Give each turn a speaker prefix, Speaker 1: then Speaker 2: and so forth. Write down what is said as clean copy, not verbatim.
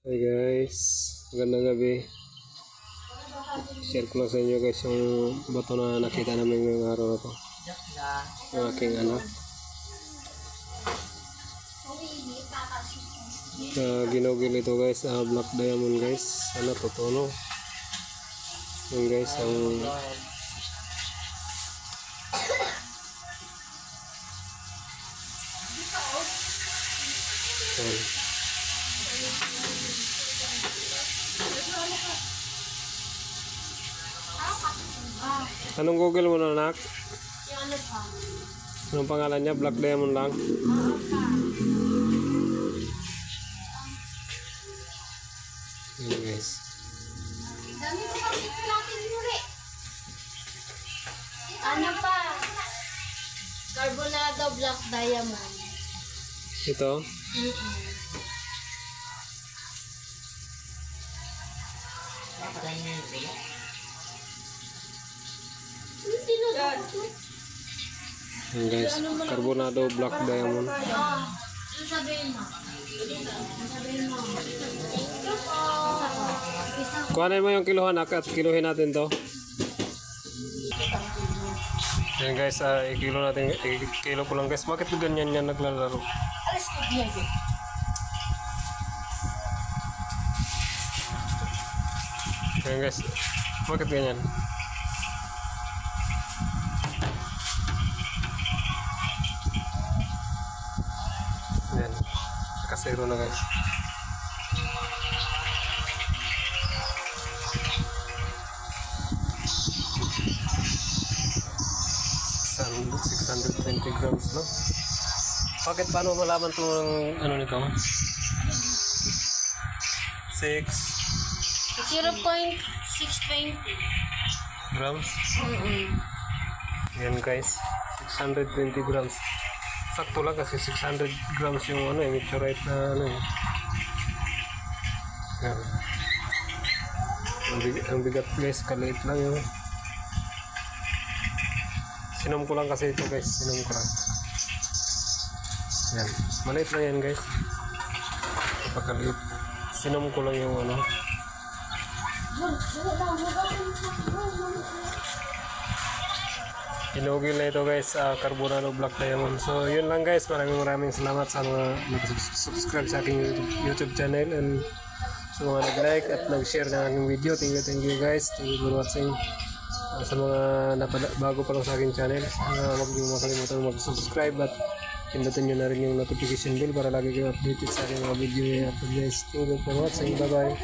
Speaker 1: Hi guys, magandang gabi. Share ko lang sa inyo guys yung bato na nakita namin ngayong araw na to. Yung aking anak. Ginugil ito guys, black diamond guys. Sana totoo no. Yung guys, ang anong Google mo na anak?
Speaker 2: Yung ano pa?
Speaker 1: Anong pangalan niya? Black diamond lang? Yan guys.
Speaker 2: Dami ko pang natin muli. Ano pa? Carbonado black diamond.
Speaker 1: Ito? Yan guys, carbonado black diamond.
Speaker 2: Ano sabihin mo? Sabihin mo.
Speaker 1: Kuhanin mo yung kilohan at kiluhin natin to. Yan guys, ikilo natin, ikilo ko lang guys. Bakit ganyan yan naglalaro?
Speaker 2: Alas ko diyan.
Speaker 1: Yan guys, bakit ganyan? Yan, nakasero na guys. $620 grams, no? Bakit paano malaman itong ano nito?
Speaker 2: 0.620
Speaker 1: grams? Yan guys, 620 grams. Sakto lang kasi 600 grams yung ano meteorite na ano eh. Yan. Ang bigat guys, kaliit lang yun. Sinom ko lang kasi ito guys, sinom ko lang. Yan, maliit lang yan guys. Napakaliit. Sinom ko lang yung ano. Hinugil na ito guys, carbonado black diamond. So yun lang guys, maraming salamat sa mga nag-subscribe sa aking YouTube channel and sa mga nag-like at nag-share ng aking video. Thank you guys, thank you for watching. Sa mga bago pa lang sa aking channel, huwag niyo makalimutan mag-subscribe at pindutin nyo na rin yung notification bell para lagi kayo updated sa aking mga video. Guys, thank you for watching, bye bye.